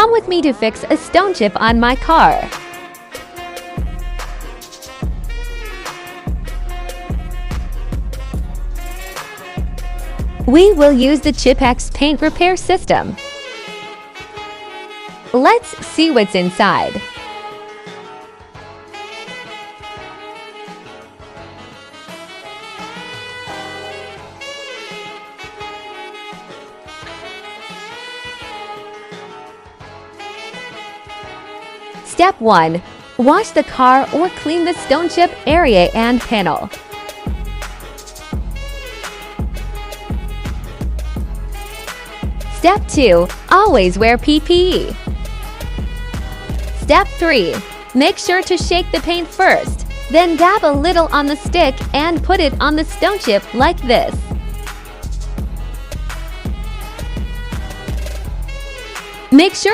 Come with me to fix a stone chip on my car. We will use the Chip-X paint repair system. Let's see what's inside. Step 1. Wash the car or clean the stone chip area and panel. Step 2. Always wear PPE. Step 3. Make sure to shake the paint first, then dab a little on the stick and put it on the stone chip like this. Make sure